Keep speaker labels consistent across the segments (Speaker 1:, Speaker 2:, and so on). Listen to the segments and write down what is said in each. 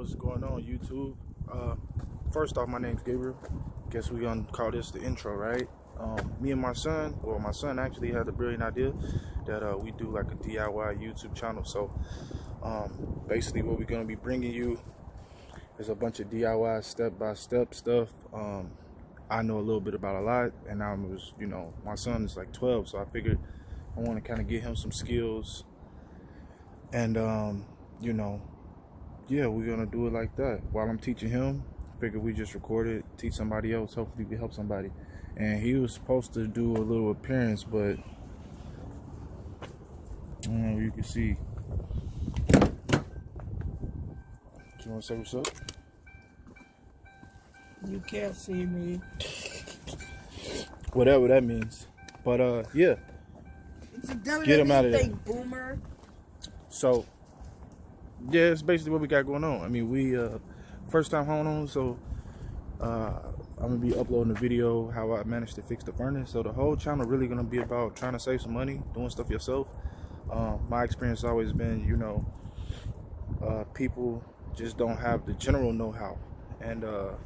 Speaker 1: what's going on YouTube? First off, my name's Gabriel. Guess we're gonna call this the intro, right? Me and my son, or my son actually had the brilliant idea that we do like a DIY YouTube channel. So basically what we're gonna be bringing you is a bunch of DIY step-by-step stuff. I know a little bit about a lot, and my son is like 12, so I figured I want to kind of get him some skills, and yeah, we're gonna do it like that. While I'm teaching him, figure we just record it, teach somebody else, hopefully we help somebody. And he was supposed to do a little appearance, but I don't know, you can see. You wanna say what's up?
Speaker 2: You can't see me.
Speaker 1: Whatever that means. But yeah.
Speaker 2: It's a WWE
Speaker 1: Get him out of there.
Speaker 2: thing, boomer.
Speaker 1: So yeah, it's basically what we got going on. I mean, we first time homeowners, so I'm gonna be uploading a video how I managed to fix the furnace. So the whole channel really gonna be about trying to save some money, doing stuff yourself. My experience has always been, people just don't have the general know-how. And I'm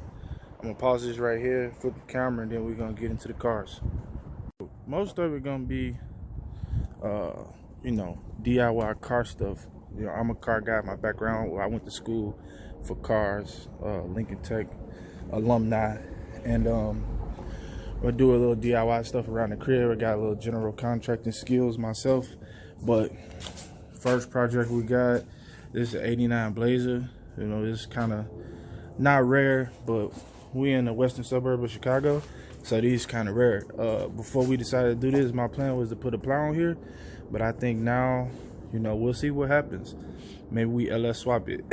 Speaker 1: gonna pause this right here, flip the camera, and then we're gonna get into the cars. Most of it gonna be DIY car stuff. I'm a car guy. My background, I went to school for cars, Lincoln Tech alumni, and I do a little DIY stuff around the crib. I got a little general contracting skills myself. But first project we got, this is an '89 Blazer. This is kind of not rare, but we in the western suburb of Chicago, so these kind of rare. Before we decided to do this, my plan was to put a plow on here, but I think now, we'll see what happens. Maybe we LS swap it.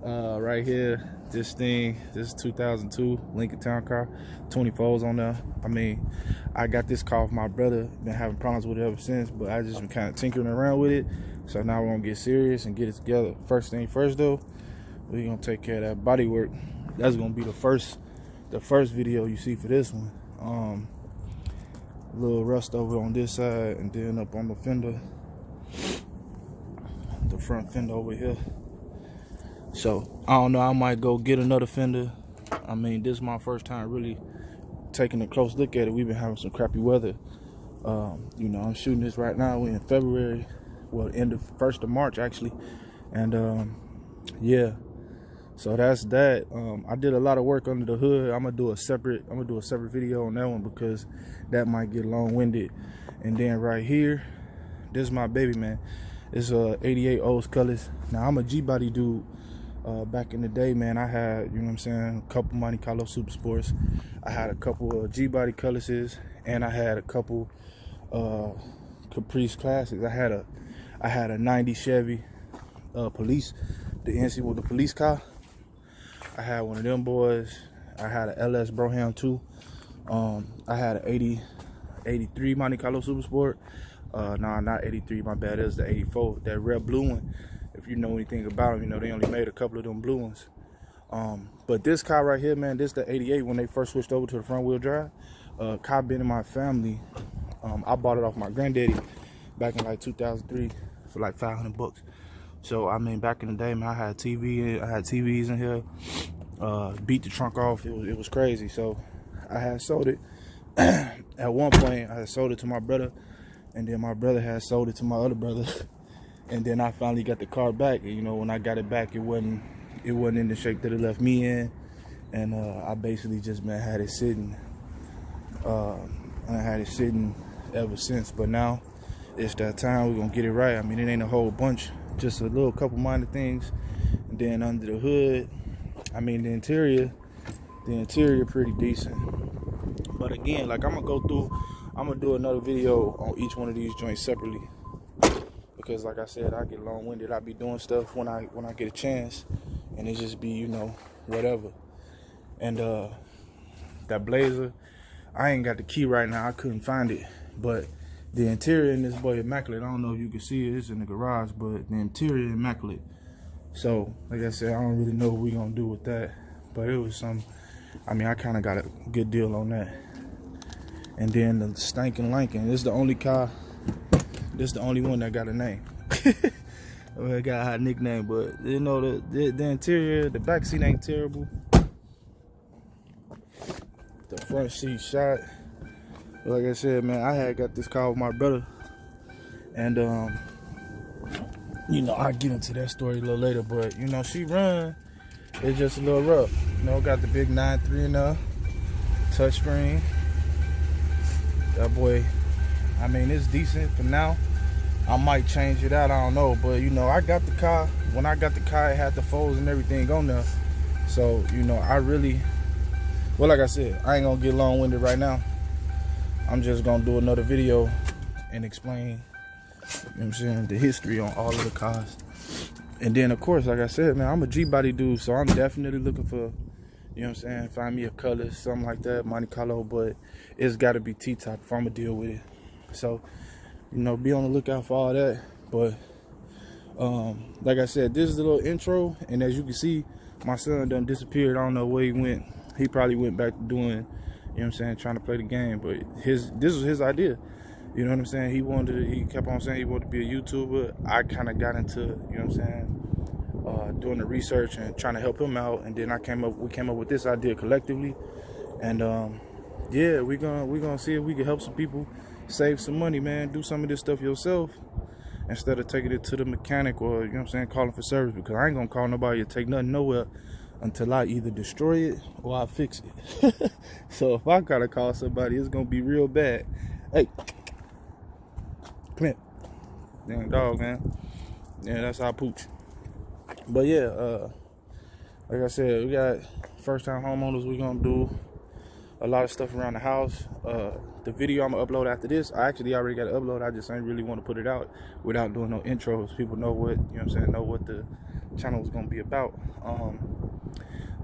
Speaker 1: Right here, this is 2002 Lincoln Town car, 24s on there. I mean, I got this car off my brother, been having problems with it ever since, but I just been kind of tinkering around with it. So now we're gonna get serious and get it together. First thing first though, we're gonna take care of that body work. That's gonna be the first video you see for this one. A little rust over on this side, and then up on the fender, the front fender over here. So I don't know, I might go get another fender. I mean, this is my first time really taking a close look at it. We've been having some crappy weather. I'm shooting this right now. We're in February, well, end of 1st of March actually, and yeah. So that's that. I did a lot of work under the hood. I'm gonna do a separate video on that one because that might get long-winded. And then right here, this is my baby, man. It's a '88 Olds colors. Now I'm a G-body dude. Back in the day, man, I had, a couple Monte Carlo Super Sports. I had a couple of G-body colorses, and I had a couple Caprice Classics. I had a '90 Chevy Police, the NC with the police car. I had one of them boys. I had a LS Broham too. I had an 83 Monte Carlo Super Sport. No, not 83, my bad. It was the 84, that red blue one. If you know anything about them, they only made a couple of them blue ones. But this car right here, man, this the 88 when they first switched over to the front wheel drive. Car been in my family. I bought it off my granddaddy back in like 2003 for like $500. So I mean, back in the day, man, I had TVs in here. Beat the trunk off. It was crazy. So I had sold it. At one point, I had sold it to my brother, and then my brother had sold it to my other brother. And then I finally got the car back. And, when I got it back, it wasn't in the shape that it left me in. And I basically just, man, had it sitting. I had it sitting ever since. But now it's that time. We're gonna get it right. I mean, it ain't a whole bunch, just a couple minor things. And then under the hood, I mean, the interior pretty decent. But again, like, I'm gonna do another video on each one of these joints separately. Because like I said, I get long-winded. I be doing stuff when I get a chance, and it just be, whatever. And that Blazer, I ain't got the key right now. I couldn't find it, but the interior in this boy immaculate. I don't know if you can see it. It's in the garage, but the interior immaculate. So like I said, I don't really know what we gonna do with that, but it was some. I mean, I kind of got a good deal on that. And then the Stankin' Lincoln. This is the only car. This is the only one that got a name. Well, I got a hot nickname, but you know the interior, the back seat ain't terrible. The front seat shot. Like I said, man, I had got this car with my brother, and you know, I'll get into that story a little later. But you know, she run. It's just a little rough. You know, got the big 9.3 in there, touchscreen. That boy, I mean, it's decent for now. I might change it out, I don't know. But, you know, I got the car. When I got the car, it had the folds and everything on there. So, you know, I really, well, like I said, I ain't going to get long-winded right now. I'm just going to do another video and explain, you know what I'm saying, the history on all of the cars. And then, of course, like I said, man, I'm a G-body dude, so I'm definitely looking for, you know what I'm saying, find me a color, something like that, Monte Carlo, but it's got to be T-top if I'm going to deal with it. So, you know, be on the lookout for all that. But, like I said, this is a little intro, and as you can see, my son done disappeared. I don't know where he went. He probably went back to doing, you know what I'm saying, trying to play the game, but this was his idea. You know what I'm saying? He kept on saying he wanted to be a YouTuber. I kind of got into, you know what I'm saying, doing the research and trying to help him out. And then we came up with this idea collectively. And yeah, we're gonna see if we can help some people save some money, man. Do some of this stuff yourself instead of taking it to the mechanic or, you know what I'm saying, calling for service, because I ain't gonna call nobody to take nothing nowhere until I either destroy it or I fix it. So if I gotta call somebody, it's gonna be real bad. Hey, come here. Damn dog, man. Yeah, that's our pooch. But yeah, like I said, we got first-time homeowners. We're gonna do a lot of stuff around the house. The video I'm gonna upload after this, I actually already got it uploaded. I just ain't really want to put it out without doing no intros. People know what, you know what I'm saying, know what the channel is gonna be about.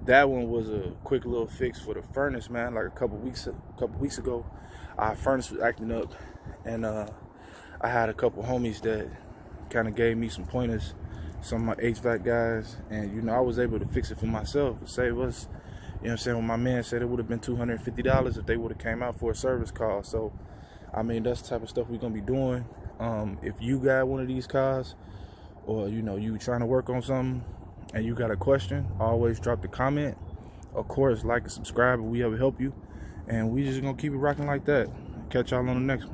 Speaker 1: That one was a quick little fix for the furnace, man. Like a couple weeks ago, our furnace was acting up, and I had a couple homies that kind of gave me some pointers, some of my HVAC guys, and you know, I was able to fix it for myself. It saved us, you know what I'm saying, when my man said it would have been $250 if they would have came out for a service call. So, I mean, that's the type of stuff we're gonna be doing. If you got one of these cars, or you know, you trying to work on something and you got a question, always drop the comment. Of course, like and subscribe if we ever help you, and we just gonna keep it rocking like that. Catch y'all on the next one.